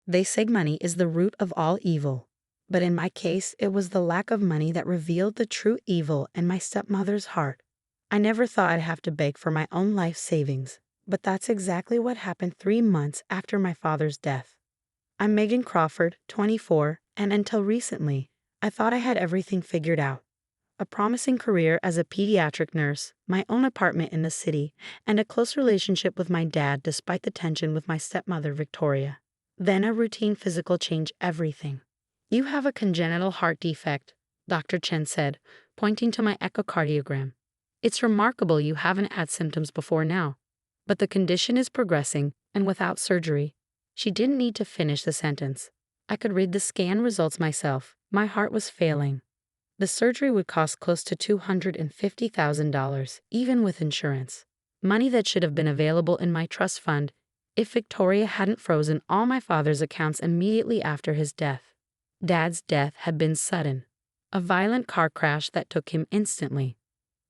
They say money is the root of all evil. But in my case, it was the lack of money that revealed the true evil in my stepmother's heart. I never thought I'd have to beg for my own life savings, but that's exactly what happened 3 months after my father's death. I'm Megan Crawford, 24, and until recently, I thought I had everything figured out. A promising career as a pediatric nurse, my own apartment in the city, and a close relationship with my dad despite the tension with my stepmother, Victoria. Then a routine physical changed everything. You have a congenital heart defect, Dr. Chen said, pointing to my echocardiogram. It's remarkable you haven't had symptoms before now. But the condition is progressing, and without surgery. She didn't need to finish the sentence. I could read the scan results myself. My heart was failing. The surgery would cost close to $250,000, even with insurance. Money that should have been available in my trust fund if Victoria hadn't frozen all my father's accounts immediately after his death. Dad's death had been sudden. A violent car crash that took him instantly.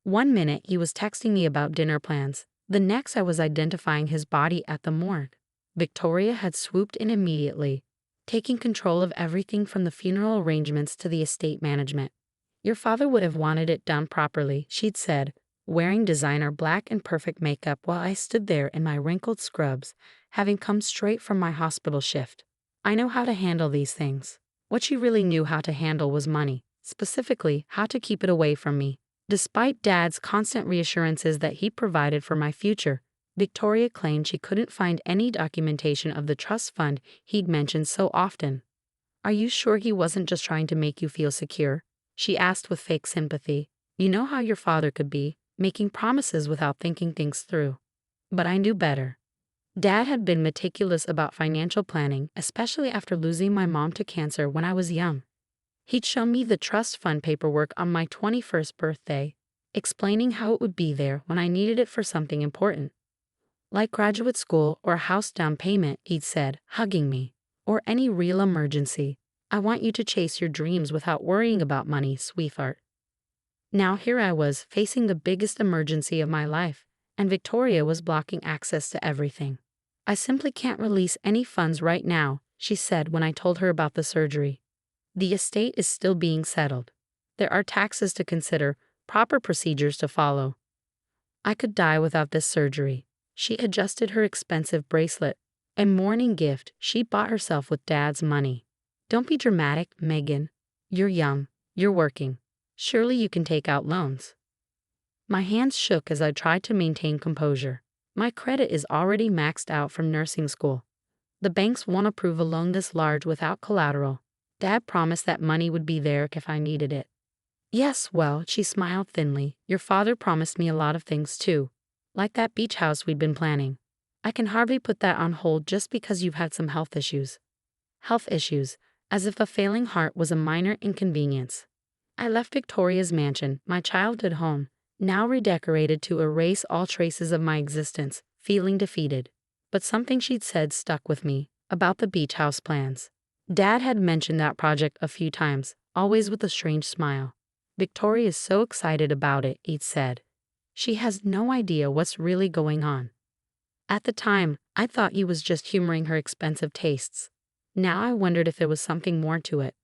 1 minute he was texting me about dinner plans. The next I was identifying his body at the morgue. Victoria had swooped in immediately, taking control of everything from the funeral arrangements to the estate management. Your father would have wanted it done properly, she'd said, wearing designer black and perfect makeup while I stood there in my wrinkled scrubs, having come straight from my hospital shift. I know how to handle these things. What she really knew how to handle was money, specifically how to keep it away from me. Despite Dad's constant reassurances that he provided for my future, Victoria claimed she couldn't find any documentation of the trust fund he'd mentioned so often. Are you sure he wasn't just trying to make you feel secure? She asked with fake sympathy. You know how your father could be, making promises without thinking things through. But I knew better. Dad had been meticulous about financial planning, especially after losing my mom to cancer when I was young. He'd show me the trust fund paperwork on my 21st birthday, explaining how it would be there when I needed it for something important. Like graduate school or a house down payment, he'd said, hugging me. Or any real emergency. I want you to chase your dreams without worrying about money, sweetheart. Now here I was, facing the biggest emergency of my life, and Victoria was blocking access to everything. I simply can't release any funds right now, she said when I told her about the surgery. The estate is still being settled. There are taxes to consider, proper procedures to follow. I could die without this surgery. She adjusted her expensive bracelet, a mourning gift she bought herself with Dad's money. Don't be dramatic, Megan. You're young. You're working. Surely you can take out loans. My hands shook as I tried to maintain composure. My credit is already maxed out from nursing school. The banks won't approve a loan this large without collateral. Dad promised that money would be there if I needed it. Yes, well, she smiled thinly. Your father promised me a lot of things too. Like that beach house we'd been planning. I can hardly put that on hold just because you've had some health issues. Health issues, as if a failing heart was a minor inconvenience. I left Victoria's mansion, my childhood home, now redecorated to erase all traces of my existence, feeling defeated. But something she'd said stuck with me, about the beach house plans. Dad had mentioned that project a few times, always with a strange smile. Victoria is so excited about it, he'd said. She has no idea what's really going on. At the time, I thought he was just humoring her expensive tastes. Now I wondered if there was something more to it.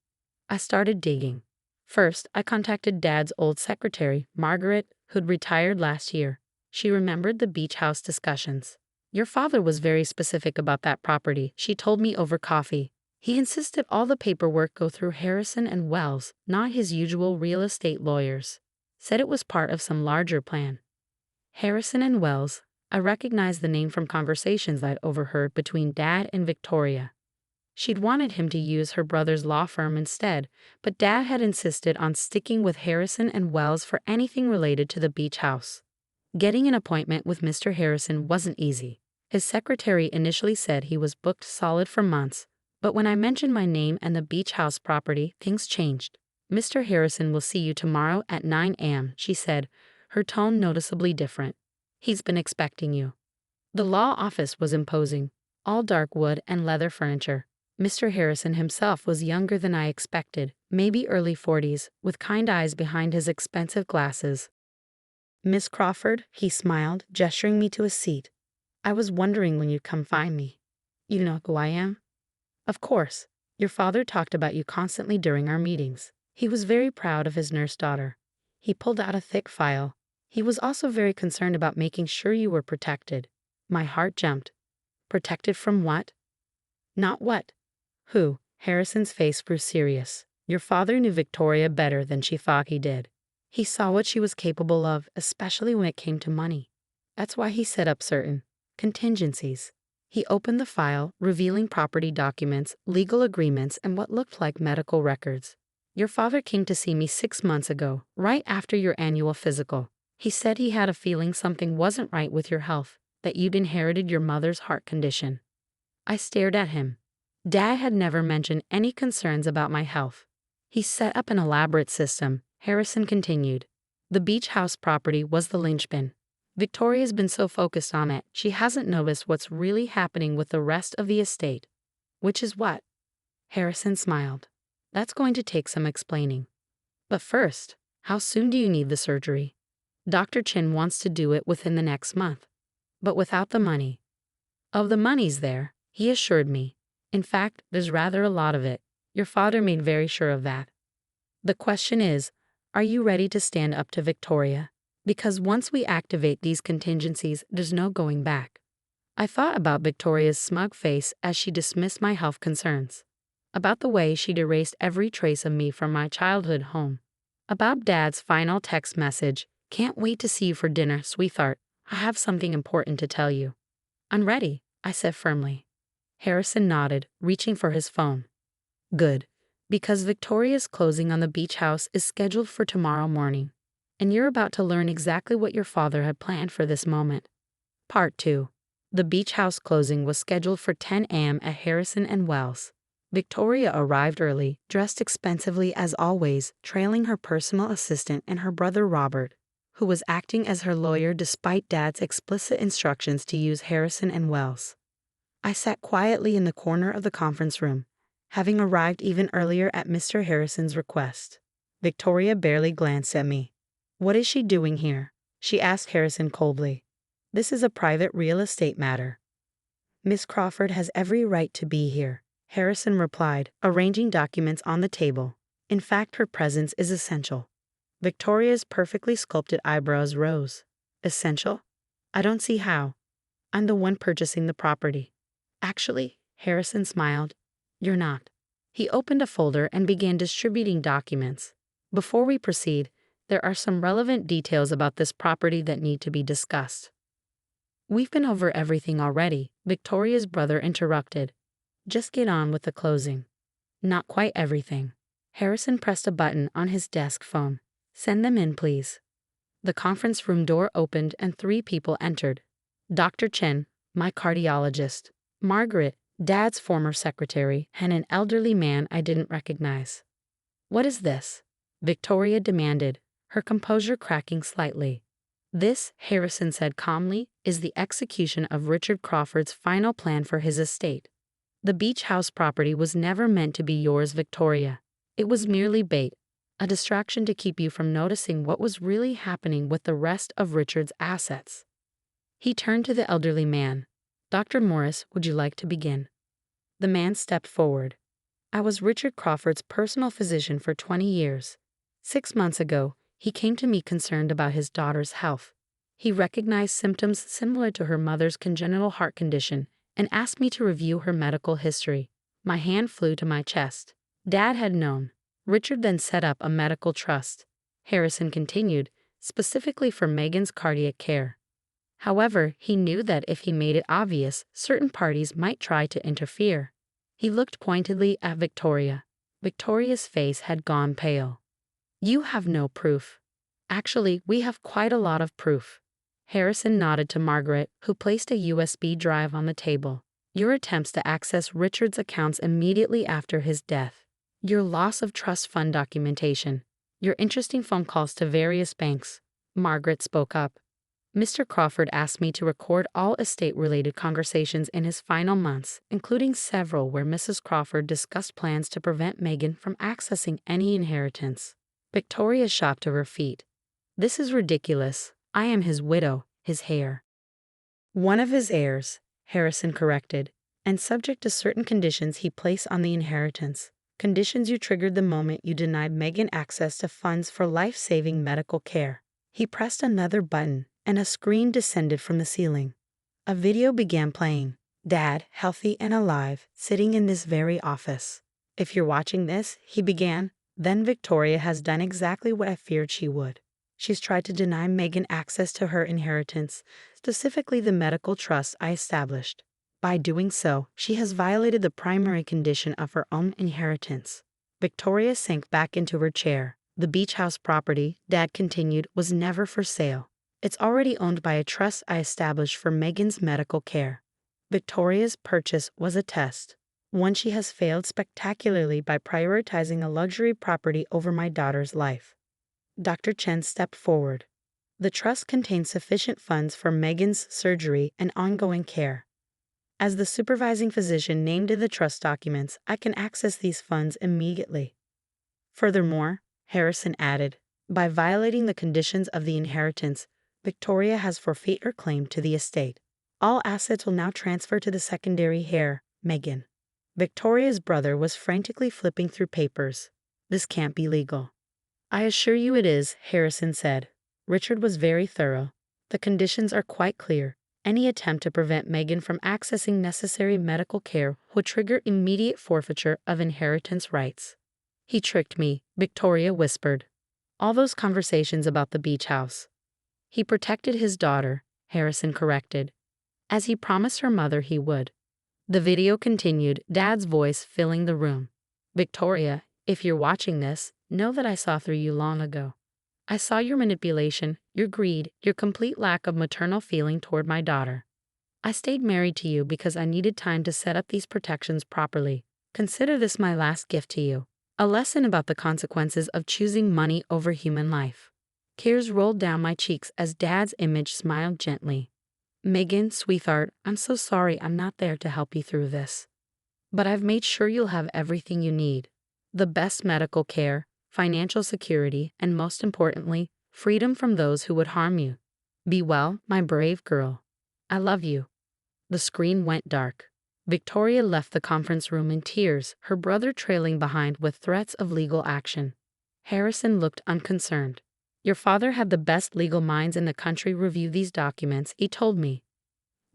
I started digging. First, I contacted Dad's old secretary, Margaret, who'd retired last year. She remembered the beach house discussions. Your father was very specific about that property, she told me over coffee. He insisted all the paperwork go through Harrison and Wells, not his usual real estate lawyers. Said it was part of some larger plan. Harrison and Wells, I recognized the name from conversations I'd overheard between Dad and Victoria. She'd wanted him to use her brother's law firm instead, but Dad had insisted on sticking with Harrison and Wells for anything related to the beach house. Getting an appointment with Mr. Harrison wasn't easy. His secretary initially said he was booked solid for months, but when I mentioned my name and the beach house property, things changed. Mr. Harrison will see you tomorrow at 9 a.m., she said, her tone noticeably different. He's been expecting you. The law office was imposing, all dark wood and leather furniture. Mr. Harrison himself was younger than I expected, maybe early 40s, with kind eyes behind his expensive glasses. Miss Crawford, he smiled, gesturing me to a seat. I was wondering when you'd come find me. You know who I am? Of course. Your father talked about you constantly during our meetings. He was very proud of his nurse daughter. He pulled out a thick file. He was also very concerned about making sure you were protected. My heart jumped. Protected from what? Not what? Who? Harrison's face grew serious. Your father knew Victoria better than she thought he did. He saw what she was capable of, especially when it came to money. That's why he set up certain contingencies. He opened the file, revealing property documents, legal agreements, and what looked like medical records. Your father came to see me 6 months ago, right after your annual physical. He said he had a feeling something wasn't right with your health, that you'd inherited your mother's heart condition. I stared at him. Dad had never mentioned any concerns about my health. He set up an elaborate system, Harrison continued. The beach house property was the linchpin. Victoria's been so focused on it, she hasn't noticed what's really happening with the rest of the estate. Which is what? Harrison smiled. That's going to take some explaining. But first, how soon do you need the surgery? Dr. Chen wants to do it within the next month. But without the money. Oh, the money's there, he assured me. In fact, there's rather a lot of it. Your father made very sure of that. The question is, are you ready to stand up to Victoria? Because once we activate these contingencies, there's no going back. I thought about Victoria's smug face as she dismissed my health concerns. About the way she'd erased every trace of me from my childhood home. About Dad's final text message, "Can't wait to see you for dinner, sweetheart. I have something important to tell you." "I'm ready," I said firmly. Harrison nodded, reaching for his phone. "Good, because Victoria's closing on the beach house is scheduled for tomorrow morning. And you're about to learn exactly what your father had planned for this moment." Part 2. The beach house closing was scheduled for 10 a.m. at Harrison and Wells. Victoria arrived early, dressed expensively as always, trailing her personal assistant and her brother Robert, who was acting as her lawyer despite Dad's explicit instructions to use Harrison and Wells. I sat quietly in the corner of the conference room, having arrived even earlier at Mr. Harrison's request. Victoria barely glanced at me. "What is she doing here?" she asked Harrison coldly. "This is a private real estate matter." "Miss Crawford has every right to be here," Harrison replied, arranging documents on the table. "In fact, her presence is essential." Victoria's perfectly sculpted eyebrows rose. "Essential? I don't see how. I'm the one purchasing the property." "Actually," Harrison smiled, "you're not." He opened a folder and began distributing documents. "Before we proceed, there are some relevant details about this property that need to be discussed." "We've been over everything already," Victoria's brother interrupted. "Just get on with the closing." "Not quite everything." Harrison pressed a button on his desk phone. "Send them in, please." The conference room door opened and 3 people entered. Dr. Chen, my cardiologist, Margaret, Dad's former secretary, and an elderly man I didn't recognize. "What is this?" Victoria demanded, her composure cracking slightly. "This," Harrison said calmly, "is the execution of Richard Crawford's final plan for his estate. The beach house property was never meant to be yours, Victoria. It was merely bait, a distraction to keep you from noticing what was really happening with the rest of Richard's assets." He turned to the elderly man. "Dr. Morris, would you like to begin?" The man stepped forward. "I was Richard Crawford's personal physician for 20 years. 6 months ago, he came to me concerned about his daughter's health. He recognized symptoms similar to her mother's congenital heart condition and asked me to review her medical history." My hand flew to my chest. Dad had known. Richard then set up a medical trust, Harrison continued, specifically for Megan's cardiac care. However, he knew that if he made it obvious, certain parties might try to interfere. He looked pointedly at Victoria. Victoria's face had gone pale. "You have no proof." "Actually, we have quite a lot of proof." Harrison nodded to Margaret, who placed a USB drive on the table. "Your attempts to access Richard's accounts immediately after his death. Your loss of trust fund documentation. Your interesting phone calls to various banks." Margaret spoke up. "Mr. Crawford asked me to record all estate-related conversations in his final months, including several where Mrs. Crawford discussed plans to prevent Megan from accessing any inheritance." Victoria shot to her feet. "This is ridiculous. I am his widow, his heir." "One of his heirs," Harrison corrected. and subject to certain conditions he placed on the inheritance. Conditions you triggered the moment you denied Megan access to funds for life-saving medical care. He pressed another button, and a screen descended from the ceiling. A video began playing. Dad, healthy and alive, sitting in this very office. If you're watching this, he began, then Victoria has done exactly what I feared she would. She's tried to deny Megan access to her inheritance, specifically the medical trust I established. By doing so, she has violated the primary condition of her own inheritance. Victoria sank back into her chair. The beach house property, Dad continued, was never for sale. It's already owned by a trust I established for Megan's medical care. Victoria's purchase was a test, one she has failed spectacularly by prioritizing a luxury property over my daughter's life. Dr. Chen stepped forward. The trust contains sufficient funds for Megan's surgery and ongoing care. As the supervising physician named in the trust documents, I can access these funds immediately. Furthermore, Harrison added, by violating the conditions of the inheritance, Victoria has forfeit her claim to the estate. All assets will now transfer to the secondary heir, Megan. Victoria's brother was frantically flipping through papers. This can't be legal. I assure you it is, Harrison said. Richard was very thorough. The conditions are quite clear. Any attempt to prevent Megan from accessing necessary medical care would trigger immediate forfeiture of inheritance rights. He tricked me, Victoria whispered. All those conversations about the beach house. He protected his daughter, Harrison corrected, as he promised her mother he would. The video continued, Dad's voice filling the room. Victoria, if you're watching this, know that I saw through you long ago. I saw your manipulation, your greed, your complete lack of maternal feeling toward my daughter. I stayed married to you because I needed time to set up these protections properly. Consider this my last gift to you. A lesson about the consequences of choosing money over human life. Tears rolled down my cheeks as Dad's image smiled gently. Megan, sweetheart, I'm so sorry I'm not there to help you through this. But I've made sure you'll have everything you need. The best medical care, financial security, and most importantly, freedom from those who would harm you. Be well, my brave girl. I love you. The screen went dark. Victoria left the conference room in tears, her brother trailing behind with threats of legal action. Harrison looked unconcerned. Your father had the best legal minds in the country review these documents, he told me.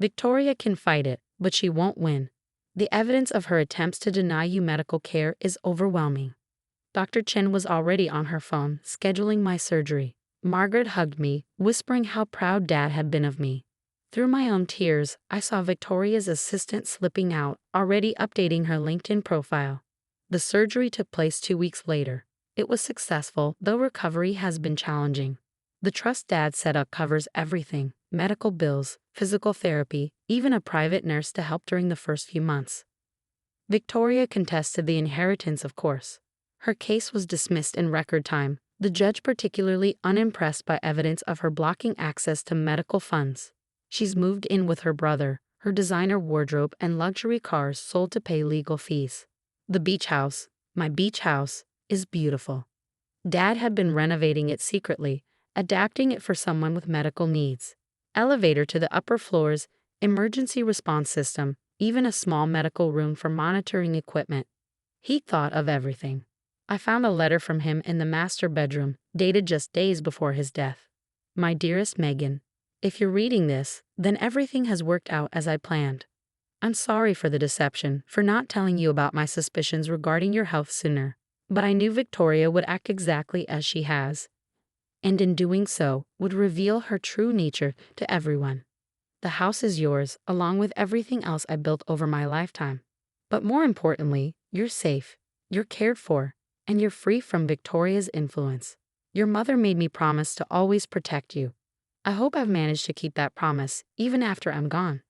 Victoria can fight it, but she won't win. The evidence of her attempts to deny you medical care is overwhelming. Dr. Chen was already on her phone, scheduling my surgery. Margaret hugged me, whispering how proud Dad had been of me. Through my own tears, I saw Victoria's assistant slipping out, already updating her LinkedIn profile. The surgery took place 2 weeks later. It was successful, though recovery has been challenging. The trust Dad set up covers everything: medical bills, physical therapy, even a private nurse to help during the first few months. Victoria contested the inheritance, of course. Her case was dismissed in record time, the judge particularly unimpressed by evidence of her blocking access to medical funds. She's moved in with her brother, her designer wardrobe and luxury cars sold to pay legal fees. The beach house, my beach house, is beautiful. Dad had been renovating it secretly, adapting it for someone with medical needs. Elevator to the upper floors, emergency response system, even a small medical room for monitoring equipment. He thought of everything. I found a letter from him in the master bedroom, dated just days before his death. My dearest Megan, if you're reading this, then everything has worked out as I planned. I'm sorry for the deception, for not telling you about my suspicions regarding your health sooner. But I knew Victoria would act exactly as she has, and in doing so, would reveal her true nature to everyone. The house is yours, along with everything else I built over my lifetime. But more importantly, you're safe, you're cared for, and you're free from Victoria's influence. Your mother made me promise to always protect you. I hope I've managed to keep that promise, even after I'm gone.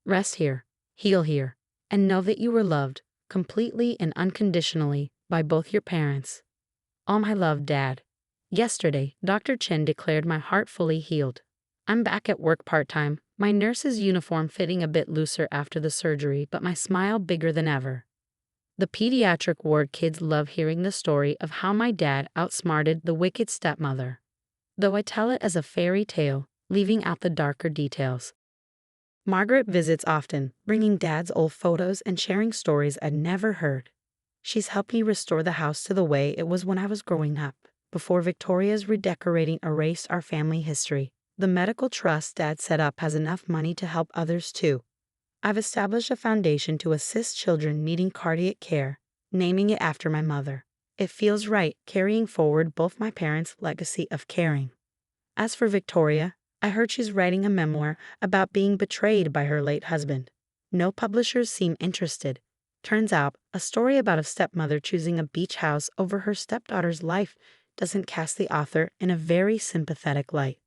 Rest here, heal here, and know that you were loved, completely and unconditionally, by both your parents. All my love, Dad. Yesterday, Dr. Chen declared my heart fully healed. I'm back at work part-time, my nurse's uniform fitting a bit looser after the surgery, but my smile bigger than ever. The pediatric ward kids love hearing the story of how my dad outsmarted the wicked stepmother. Though I tell it as a fairy tale, leaving out the darker details. Margaret visits often, bringing Dad's old photos and sharing stories I'd never heard. She's helped me restore the house to the way it was when I was growing up, before Victoria's redecorating erased our family history. The medical trust Dad set up has enough money to help others too. I've established a foundation to assist children needing cardiac care, naming it after my mother. It feels right carrying forward both my parents' legacy of caring. As for Victoria, I heard she's writing a memoir about being betrayed by her late husband. No publishers seem interested. Turns out, a story about a stepmother choosing a beach house over her stepdaughter's life doesn't cast the author in a very sympathetic light.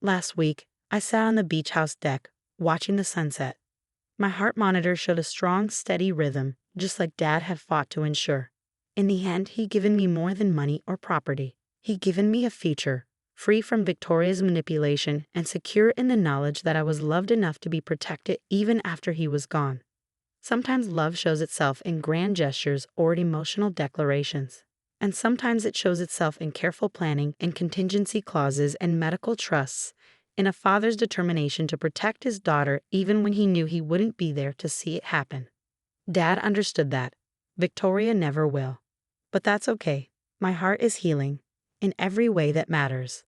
Last week, I sat on the beach house deck, watching the sunset. My heart monitor showed a strong, steady rhythm, just like Dad had fought to ensure. In the end, he'd given me more than money or property. He'd given me a future, free from Victoria's manipulation and secure in the knowledge that I was loved enough to be protected even after he was gone. Sometimes love shows itself in grand gestures or emotional declarations. And sometimes it shows itself in careful planning and contingency clauses and medical trusts, in a father's determination to protect his daughter even when he knew he wouldn't be there to see it happen. Dad understood that. Victoria never will. But that's okay. My heart is healing in every way that matters.